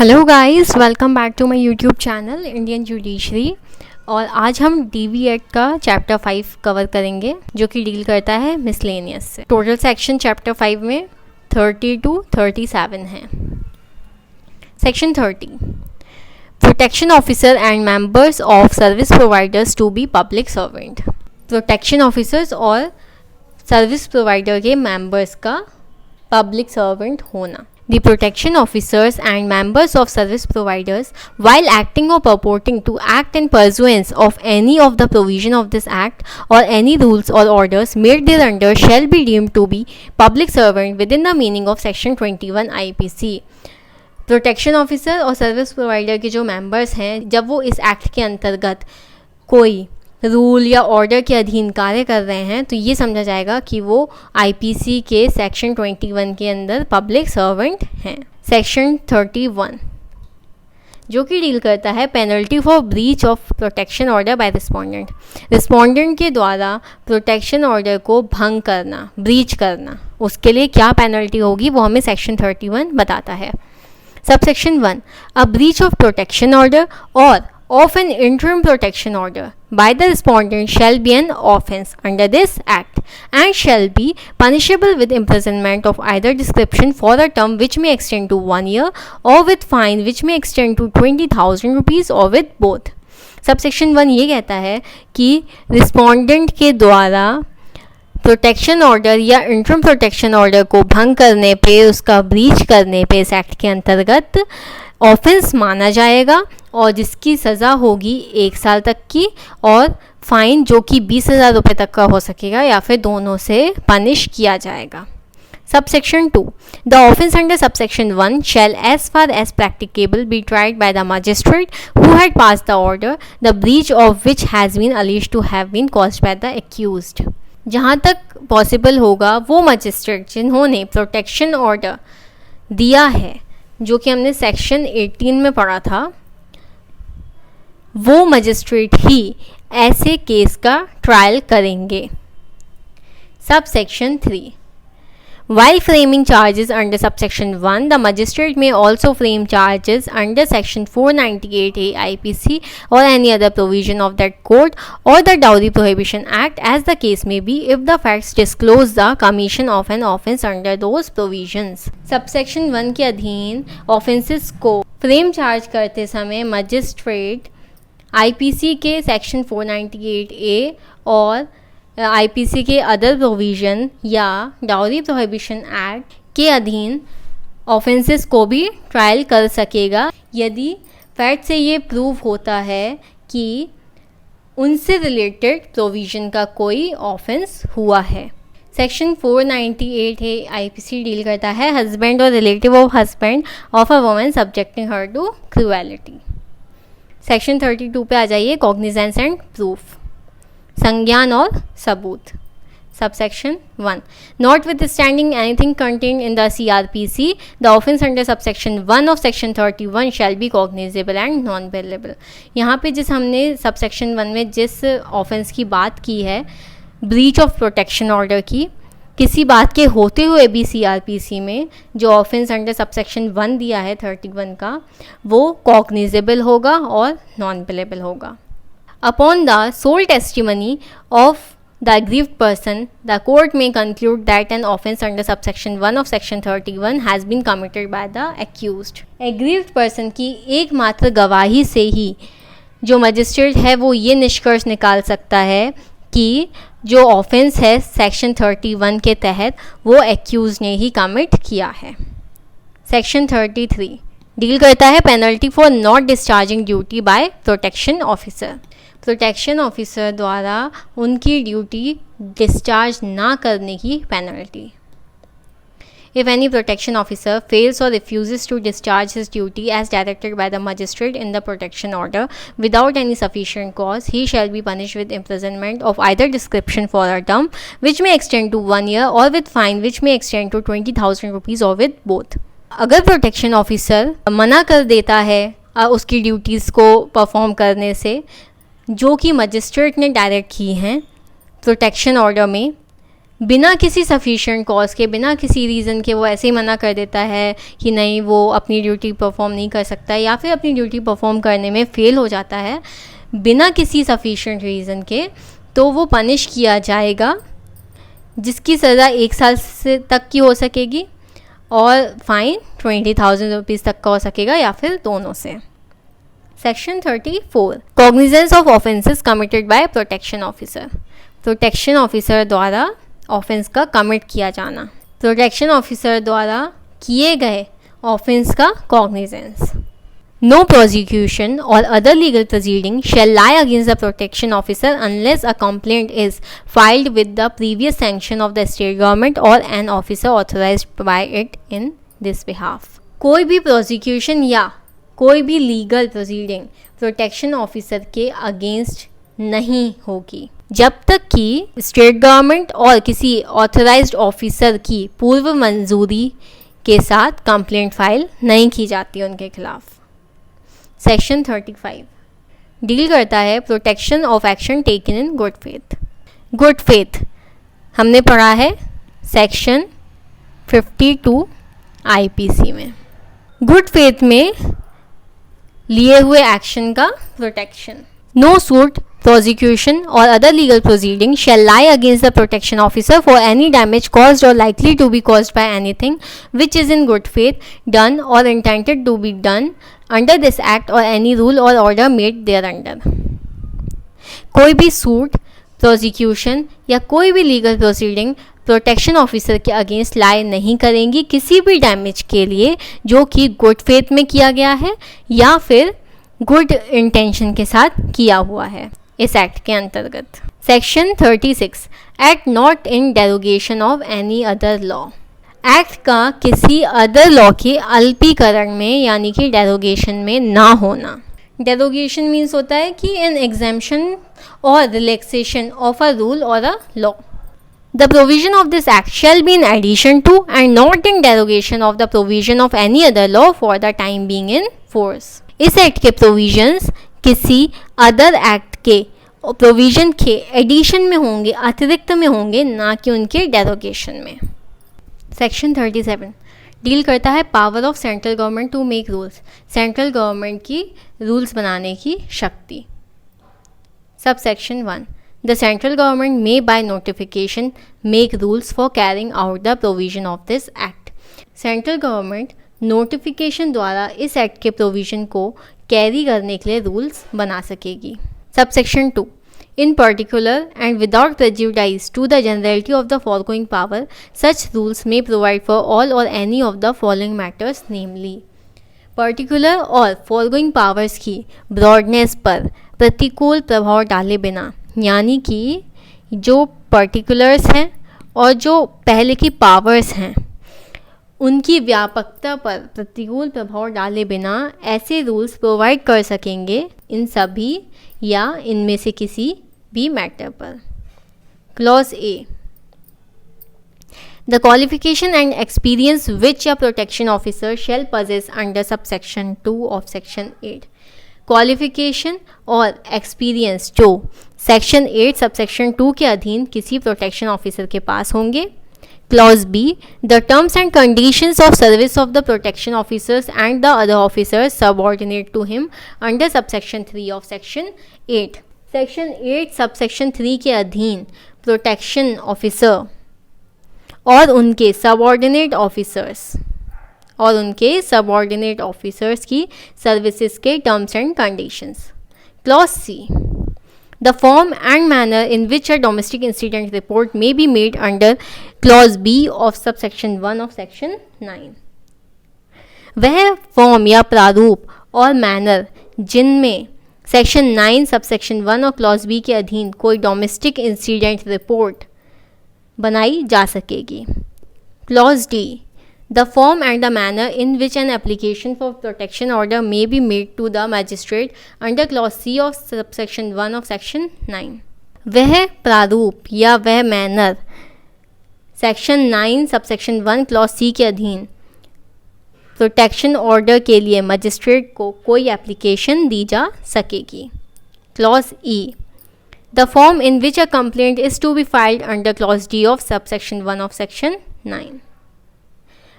Hello guys, welcome back to my YouTube channel Indian judiciary. और आज हम DV act का चैप्टर 5 कवर करेंगे जो कि डील करता है मिसलेनियस से। टोटल सेक्शन चैप्टर 5 में 30 to 37 हैं। Section 30, protection officer and members of service providers to be public servant. Protection officers और सर्विस प्रोवाइडर के मेंबर्स का पब्लिक सर्वेंट होना। The protection officers and members of service providers, while acting or purporting to act in pursuance of any of the provision of this act or any rules or orders made thereunder, shall be deemed to be public servant within the meaning of section 21 IPC. Protection officer और service provider के जो members हैं, जब वो इस act के अंतर्गत कोई रूल या ऑर्डर के अधीन कार्य कर रहे हैं तो ये समझा जाएगा कि वो आईपीसी के सेक्शन 21 के अंदर पब्लिक सर्वेंट हैं। सेक्शन 31 जो कि डील करता है penalty for breach of protection order by respondent. Respondent के द्वारा प्रोटेक्शन ऑर्डर को भंग करना, ब्रीच करना, उसके लिए क्या पेनल्टी होगी वो हमें सेक्शन 31 बताता है। Subsection 1, a breach of protection order और of an interim protection order by the respondent shall be an offence under this act and shall be punishable with imprisonment of either description for a term which may extend to 1 year or with fine which may extend to 20,000 rupees or with both. Subsection 1 ये कहता है कि respondent के द्वारा protection order या interim protection order को भंग करने पे, उसका ब्रीच करने पे इस एक्ट के अंतर्गत ऑफेंस माना जाएगा और जिसकी सज़ा होगी 1 साल तक की और फाइन जो कि 20,000 रुपये तक का हो सकेगा या फिर दोनों से पनिश किया जाएगा। Subsection 2, the offence under subsection 1 shall as far as practicable be tried by the magistrate who had passed the order, the breach of which has been alleged to have been caused by the accused। जहाँ तक possible होगा वो magistrate जिन्होंने protection order दिया है, जो कि हमने सेक्शन 18 में पढ़ा था, वो मजिस्ट्रेट ही ऐसे केस का ट्रायल करेंगे। Subsection 3, while framing charges under subsection 1, the magistrate may also frame charges under section 498A IPC or any other provision of that code or the Dowry Prohibition Act as the case may be if the facts disclose the commission of an offence under those provisions। Subsection 1 के अधीन offences को frame charge करते समय magistrate IPC के section 498A और IPC के other provision या dowry prohibition act के अधीन ऑफेंसेस को भी ट्रायल कर सकेगा यदि फैक्ट से ये प्रूव होता है कि उनसे रिलेटेड प्रोविज़न का कोई ऑफेंस हुआ है। सेक्शन 498 है आईपीसी डील करता है हस्बैंड और relative of husband of a woman subjecting her to cruelty. Section 32 पे आ जाइए, कॉग्निजेंस एंड प्रूफ, संज्ञान और सबूत। Subsection 1, notwithstanding anything contained in the CRPC, the offence under subsection 1 of section 31 shall be cognizable and non-bailable। यहाँ पे जिस हमने subsection 1 में जिस ऑफेंस की बात की है, ब्रीच ऑफ प्रोटेक्शन ऑर्डर की, किसी बात के होते हुए भी CRPC में जो ऑफेंस अंडर सबसेक्शन 1 दिया है 31 का, वो कॉग्निजेबल होगा और नॉन बेलेबल होगा। Upon the sole testimony of the aggrieved person, the court may conclude that an offence under subsection 1 of section 31 has been committed by the accused। aggrieved person की एकमात्र गवाही से ही जो मजिस्ट्रेट है वो ये निष्कर्ष निकाल सकता है कि जो ऑफेंस है सेक्शन 31 के तहत वो एक्यूज ने ही कमिट किया है। सेक्शन 33 डील करता है penalty for not discharging duty by protection officer. Protection officer द्वारा उनकी ड्यूटी डिस्चार्ज ना करने की penalty. If any protection officer fails or refuses to discharge his duty as directed by the magistrate in the protection order without any sufficient cause, he shall be punished with imprisonment of either description for a term which may extend to 1 year or with fine which may extend to 20,000 rupees or with both। अगर protection officer मना कर देता है उसकी duties को perform करने से जो कि मजिस्ट्रेट ने डायरेक्ट की हैं प्रोटेक्शन ऑर्डर में, बिना किसी सफिशिएंट कॉज के, बिना किसी रीज़न के वो ऐसे ही मना कर देता है कि नहीं वो अपनी ड्यूटी परफॉर्म नहीं कर सकता या फिर अपनी ड्यूटी परफॉर्म करने में फ़ेल हो जाता है बिना किसी सफिशिएंट रीज़न के, तो वो पनिश किया जाएगा, जिसकी सज़ा 1 साल से तक की हो सकेगी और फाइन 20,000 रुपीज़ तक का हो सकेगा या फिर दोनों से। Section 34, cognizance of offences committed by protection officer. Protection officer द्वारा ऑफेंस का कमिट किया जाना। प्रोटेक्शन ऑफिसर द्वारा किए गए ऑफेंस का cognizance. No prosecution or other legal proceeding shall lie against the protection officer unless a complaint is filed with the previous sanction of the state government or an officer authorized by it in this behalf. कोई भी prosecution या कोई भी legal proceeding protection officer के against नहीं होगी जब तक कि स्टेट गवर्नमेंट और किसी ऑथराइज्ड ऑफिसर की पूर्व मंजूरी के साथ कंप्लेंट फाइल नहीं की जाती उनके खिलाफ। सेक्शन 35 डील करता है protection of action taken in good faith. Good faith हमने पढ़ा है सेक्शन 52 आईपीसी में। गुड फेथ में लिए हुए एक्शन का protection. No suit, prosecution or other legal proceeding shall lie against the protection officer for any damage caused or likely to be caused by anything which is in good faith done or intended to be done under this act or any rule or order made thereunder. कोई भी suit, prosecution या कोई भी legal proceeding protection officer के against लाई नहीं करेंगी किसी भी डैमेज के लिए जो कि गुड फेथ में किया गया है या फिर गुड इंटेंशन के साथ किया हुआ है इस एक्ट के अंतर्गत। Section 36 act not in derogation of any other law. Act का किसी अदर लॉ के अल्पीकरण में यानी कि डेरोगेशन में ना होना। डेरोगेशन मीन्स होता है कि एन एग्जेम्पशन और रिलैक्सेशन ऑफ अ रूल और a law. The provision of this act shall be in addition to and not in derogation of the provision of any other law for the time being in force. इस act के provisions किसी other act के provision के addition में होंगे, अतिरिक्त में होंगे, ना कि उनके डेरोगेशन में। सेक्शन 37 डील करता है power of central government to make rules. Central government की रूल्स बनाने की शक्ति। Sub section 1 The central government may by notification make rules for carrying out the provision of this act. Central government notification द्वारा इस act के provision को carry करने के लिए रूल्स बना सकेगी। Subsection 2 In particular and without prejudice to the generality of the foregoing power, such rules may provide for all or any of the following matters, namely particular और foregoing powers की broadness पर प्रतिकूल प्रभाव डाले बिना, यानी कि जो पर्टिकुलर्स हैं और जो पहले की पावर्स हैं उनकी व्यापकता पर प्रतिकूल प्रभाव डाले बिना ऐसे रूल्स प्रोवाइड कर सकेंगे इन सभी या इनमें से किसी भी मैटर पर। Clause A The qualification and experience which a protection officer shall possess under subsection 2 of section 8. Qualification और एक्सपीरियंस जो सेक्शन 8 सबसेक्शन 2 के अधीन किसी प्रोटेक्शन ऑफिसर के पास होंगे। Clause B the terms and conditions of service of the protection officers and the other officers subordinate to him under subsection 3 of section 8। Section 8 subsection 3 के अधीन प्रोटेक्शन ऑफिसर और उनके सबऑर्डिनेट ऑफिसर्स की services के terms and conditions. Clause C the form and manner in which a domestic incident report may be made under clause B of subsection 1 of section 9। वह form या प्रारूप और manner जिनमें section 9 subsection 1 और clause B के अधीन कोई domestic incident report बनाई जा सकेगी। Clause D the form and the manner in which an application for protection order may be made to the magistrate under clause C of subsection 1 of section 9। वह प्रारूप या वह manner section 9 subsection 1 clause C के अधीन protection order के लिए magistrate को कोई एप्लीकेशन दी जा सकेगी। Clause E The form in which a complaint is to be filed under clause D of subsection 1 of section 9.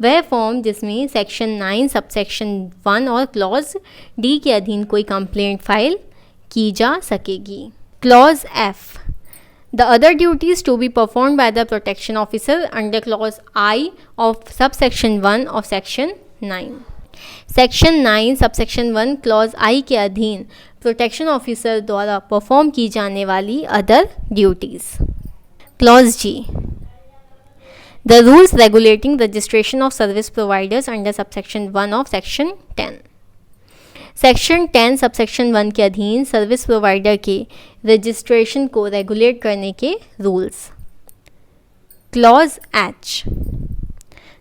वह फॉर्म जिसमें सेक्शन 9 सबसेक्शन 1 और क्लॉज डी के अधीन कोई कंप्लेंट फाइल की जा सकेगी. Clause F. The other duties to be performed by the protection officer under clause I of subsection 1 of section 9. Section 9 subsection 1 clause आई के अधीन प्रोटेक्शन ऑफिसर द्वारा परफॉर्म की जाने वाली other duties. Clause ji. The rules regulating registration of service providers under subsection 1 of section 10. Section 10 subsection 1 के अधीन service provider के registration को रेगुलेट करने के rules. Clause H.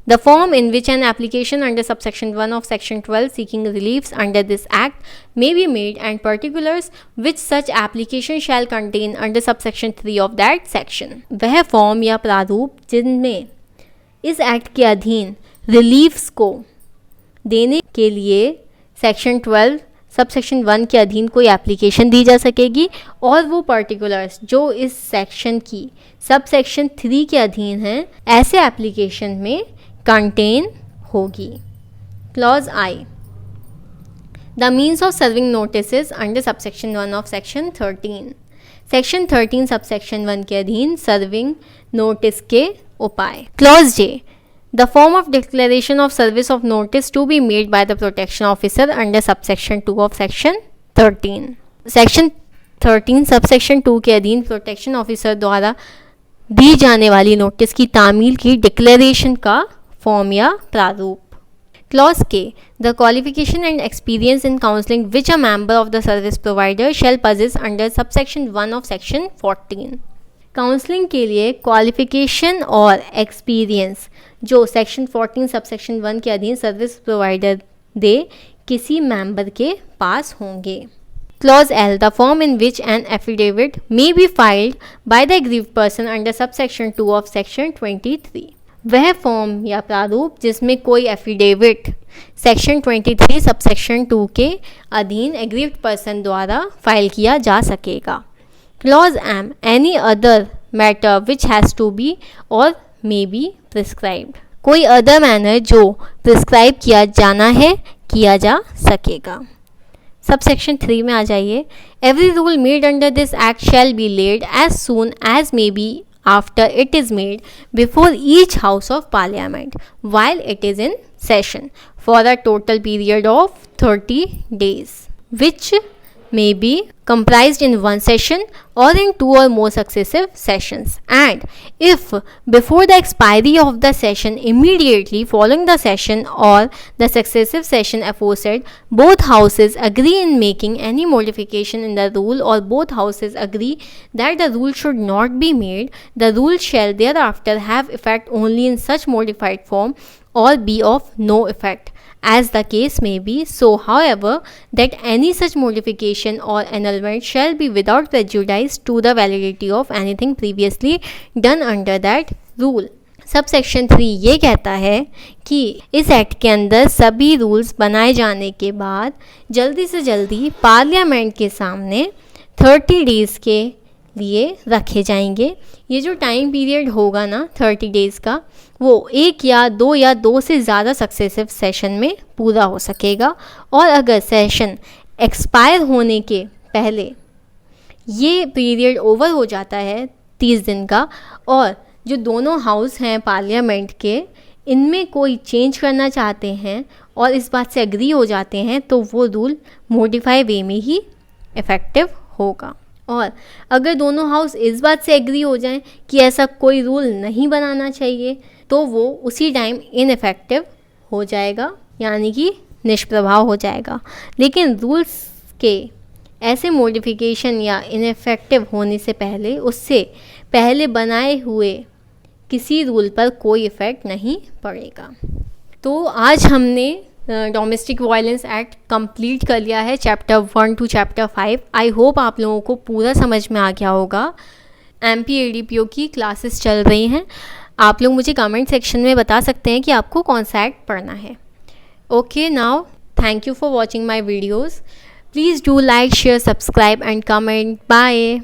The form in which an application under subsection 1 of section 12 seeking reliefs under this act may be made and particulars which such application shall contain under subsection 3 of that section. वह form या प्रारूप जिनमें इस act के अधीन reliefs को देने के लिए सेक्शन 12 सबसेक्शन 1 के अधीन कोई एप्लीकेशन दी जा सकेगी और वो पर्टिकुलर्स जो इस सेक्शन की सबसेक्शन 3 के अधीन हैं ऐसे एप्लीकेशन में कंटेन होगी. Clause I. The means of serving notices under subsection 1 of section 13. Section 13 subsection 1 के अधीन सर्विंग नोटिस के उपाय. Clause J. The form of declaration of service of notice to be made by the protection officer under subsection 2 of section 13. Section 13 subsection 2 के अधीन protection officer द्वारा दी जाने वाली notice की तामील की डिक्लेरेशन का फॉर्म या प्रारूप. Clause K. The qualification and experience in counselling which a member of the service provider shall possess under subsection 1 of section 14. Counselling के लिए क्वालिफिकेशन और एक्सपीरियंस जो सेक्शन 14 सबसेक्शन 1 के अधीन सर्विस प्रोवाइडर दे किसी मेंबर के पास होंगे. Clause L. The form in which an affidavit may be filed by the aggrieved person under subsection 2 of section 23. वह फॉर्म या प्रारूप जिसमें कोई एफिडेविट सेक्शन 23 सबसेक्शन 2 के अधीन एग्रीव्ड पर्सन द्वारा फाइल किया जा सकेगा. Clause M. Any other matter which has to be or may be prescribed. कोई अदर मैनर जो प्रिस्क्राइब किया जाना है किया जा सकेगा. सबसेक्शन 3 में आ जाइए. Every rule made under this act shall be laid as soon as may be after it is made before each house of parliament while it is in session for a total period of 30 days which may be comprised in one session or in 2 or more successive sessions, and if before the expiry of the session immediately following the session or the successive session aforesaid both houses agree in making any modification in the rule or both houses agree that the rule should not be made, the rule shall thereafter have effect only in such modified form or be of no effect as the case may be. So however that any such modification or annulment shall be without prejudice to the validity of anything previously done under that rule. Subsection 3 ये कहता है कि इस act के अंदर सभी rules बनाए जाने के बाद जल्दी से जल्दी पार्लियामेंट के सामने 30 डेज़ के लिए रखे जाएंगे. ये जो टाइम पीरियड होगा ना 30 डेज़ का वो 1 या 2 से ज़्यादा सक्सेसिव सेशन में पूरा हो सकेगा. और अगर सेशन एक्सपायर होने के पहले ये पीरियड ओवर हो जाता है 30 दिन का और जो दोनों हाउस हैं पार्लियामेंट के इनमें कोई चेंज करना चाहते हैं और इस बात से एग्री हो जाते हैं तो वो रूल मॉडिफाई वे में ही इफ़ेक्टिव होगा. और अगर दोनों हाउस इस बात से एग्री हो जाएं कि ऐसा कोई रूल नहीं बनाना चाहिए तो वो उसी टाइम इनइफेक्टिव हो जाएगा यानी कि निष्प्रभाव हो जाएगा. लेकिन रूल्स के ऐसे मॉडिफिकेशन या इनइफेक्टिव होने से पहले उससे पहले बनाए हुए किसी रूल पर कोई इफ़ेक्ट नहीं पड़ेगा. तो आज हमने डोमेस्टिक वायलेंस एक्ट कंप्लीट कर लिया है chapter 1 to chapter 5. I hope आप लोगों को पूरा समझ में आ गया होगा. MPADPO की क्लासेस चल रही हैं. आप लोग मुझे कमेंट सेक्शन में बता सकते हैं कि आपको कौन सा एक्ट पढ़ना है. Okay, now thank you for watching my videos. Please do like, share, subscribe and comment. Bye.